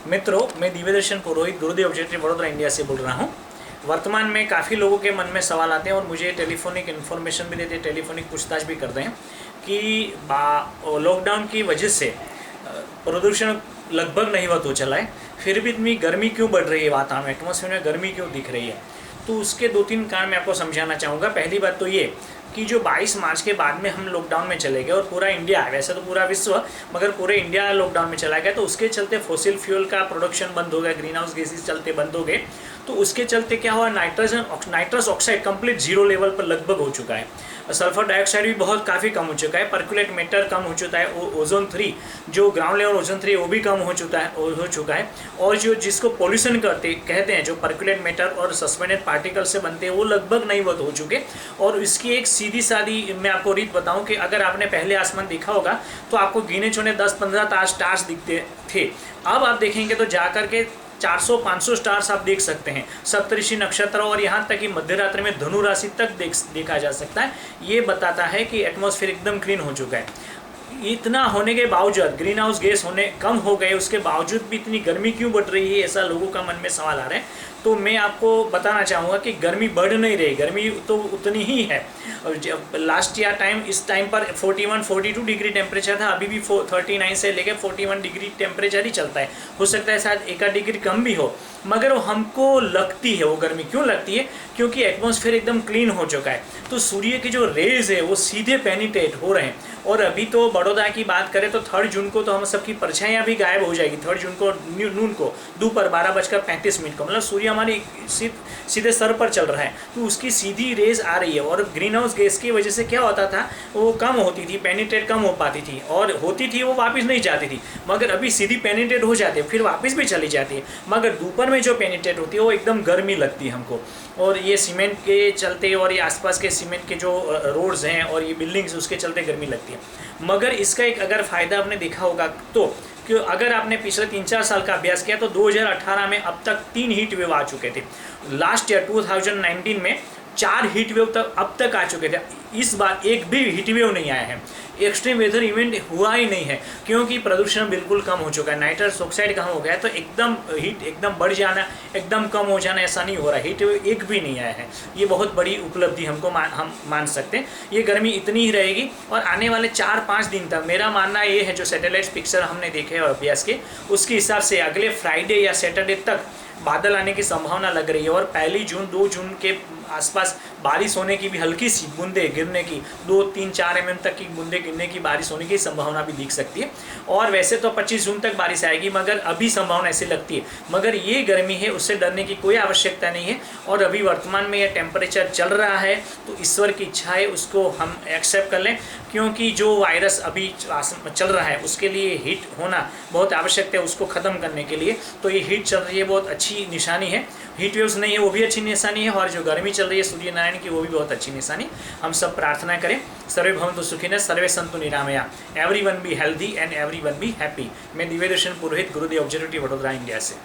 मित्रों, मैं दिव्यदर्शन पुरोहित गुरुदेव objective Vadodara India से बोल रहा हूँ। वर्तमान में काफ़ी लोगों के मन में सवाल आते हैं और मुझे टेलीफोनिक इन्फॉर्मेशन भी देते हैं, टेलीफोनिक पूछताछ भी करते हैं कि लॉकडाउन की वजह से प्रदूषण लगभग नहीवत हो चला है, फिर भी इतनी गर्मी क्यों बढ़ रही है, वातावरण में एटमॉस्फेयर में गर्मी क्यों दिख रही है। तो उसके 2-3 कारण मैं आपको समझाना चाहूँगा। पहली बात तो ये कि जो 22 मार्च के बाद में हम लॉकडाउन में चले गए और पूरा इंडिया, वैसे तो पूरा विश्व मगर पूरे इंडिया लॉकडाउन में चला गया, तो उसके चलते फॉसिल फ्यूल का प्रोडक्शन बंद हो गया, ग्रीन हाउस गैसेस चलते बंद हो गए। तो उसके चलते क्या हुआ, nitrous oxide complete zero level पर लगभग हो चुका है। सल्फर डाइऑक्साइड भी बहुत काफ़ी कम हो चुका है। पर्कुलेट मैटर कम हो चुका है। ओजोन 3 जो ग्राउंड लेवल ओजोन 3 वो भी कम हो चुका है। और जो जिसको पोल्यूशन कहते हैं, जो पर्कुलेट मैटर और सस्पेंडेड पार्टिकल से बनते हैं, वो लगभग नहीवत हो चुके। और इसकी एक सीधी सादी मैं आपको रीत बताऊं कि अगर आपने पहले आसमान देखा होगा तो आपको गिने चुने 10-15 स्टार्स दिखते थे। अब आप देखेंगे तो जाकर के 400-500 स्टार्स आप देख सकते हैं। सप्तऋषि नक्षत्र और यहाँ तक कि मध्य रात्रि में धनु राशि तक देखा जा सकता है। ये बताता है कि एटमॉस्फेयर एकदम क्लीन हो चुका है। इतना होने के बावजूद, ग्रीन हाउस गैस होने कम हो गए, उसके बावजूद भी इतनी गर्मी क्यों बढ़ रही है, ऐसा लोगों का मन में सवाल आ रहा है। तो मैं आपको बताना चाहूँगा कि गर्मी बढ़ नहीं रही, गर्मी तो उतनी ही है। और जब लास्ट ईयर इस टाइम पर 41-42 डिग्री टेम्परेचर था, अभी भी 39 से लेकर 41 डिग्री टेम्परेचर ही चलता है। हो सकता है शायद 1 डिग्री कम भी हो, मगर हमको लगती है वो गर्मी क्यों लगती है, क्योंकि एटमॉस्फेयर एकदम क्लीन हो चुका है। तो सूर्य के जो रेज है वो सीधे पेनिट्रेट हो रहे हैं। और अभी तो बड़ौदा की बात करें तो 3 जून को तो हम सबकी परछाइयाँ भी गायब हो जाएगी। 3 जून को नून को दोपहर 12:35 को, मतलब सूर्य हमारी सीधे सर पर चल रहा है, तो उसकी सीधी रेज आ रही है। और ग्रीन हाउस गैस की वजह से क्या होता था, वो कम होती थी, पेनिट्रेट कम हो पाती थी, और होती थी वो वापस नहीं जाती थी। मगर अभी सीधी पेनिट्रेट हो जाती है, फिर वापस भी चली जाती है। मगर दोपहर में जो पेनिट्रेट होती है वो एकदम गर्मी लगती है हमको। और ये सीमेंट के चलते और ये आसपास के सीमेंट के जो रोड्स हैं और ये बिल्डिंग्स, उसके चलते गर्मी लगती है। मगर इसका एक अगर फ़ायदा आपने देखा होगा तो, कि अगर आपने पिछले 3-4 साल का अभ्यास किया तो 2018 में अब तक 3 हीट वेव आ चुके थे। लास्ट ईयर 2019 में 4 हीट वेव तक अब तक आ चुके थे। इस बार एक भी हीट वेव नहीं आया है, एक्सट्रीम वेदर इवेंट हुआ ही नहीं है, क्योंकि प्रदूषण बिल्कुल कम हो चुका है। नाइट्रस ऑक्साइड कम हो गया है, तो एकदम हीट एकदम बढ़ जाना, एकदम कम हो जाना, ऐसा नहीं हो रहा है। हीट वेव एक भी नहीं आया है। ये बहुत बड़ी उपलब्धि हम मान सकते हैं। ये गर्मी इतनी ही रहेगी और आने वाले 4-5 दिन तक मेरा मानना ये है, जो सैटेलाइट पिक्चर हमने देखे और अभ्यास के, उसके हिसाब से अगले फ्राइडे या सैटरडे तक बादल आने की संभावना लग रही है। और 1 जून 2 जून के आसपास बारिश होने की भी, हल्की सी बूंदे गिरने की, 2-3-4 mm तक की बूंदे गिरने की, बारिश होने की संभावना भी दिख सकती है। और वैसे तो 25 जून तक बारिश आएगी, मगर अभी संभावना ऐसी लगती है। मगर ये गर्मी है, उससे डरने की कोई आवश्यकता नहीं है। और अभी वर्तमान में यह टेम्परेचर चल रहा है, तो ईश्वर की इच्छा है, उसको हम एक्सेप्ट कर लें। क्योंकि जो वायरस अभी चल रहा है उसके लिए हीट होना बहुत आवश्यक है, उसको ख़त्म करने के लिए। तो ये हीट चल रही है, बहुत अच्छी निशानी है। हीट वेव्स नहीं है वो भी अच्छी निशानी है, और जो गर्मी चल रही है सूर्य नारायण की, वो भी बहुत अच्छी निशानी। हम सब प्रार्थना करें, सर्वे भवन्तु सुखिनः, सर्वे सन्तु निरामया, everyone be healthy and everyone be happy. मैं दिव्यदर्शन पुरोहित गुरुदेव ऑब्जर्वेटरी वडोदरा इंडिया से।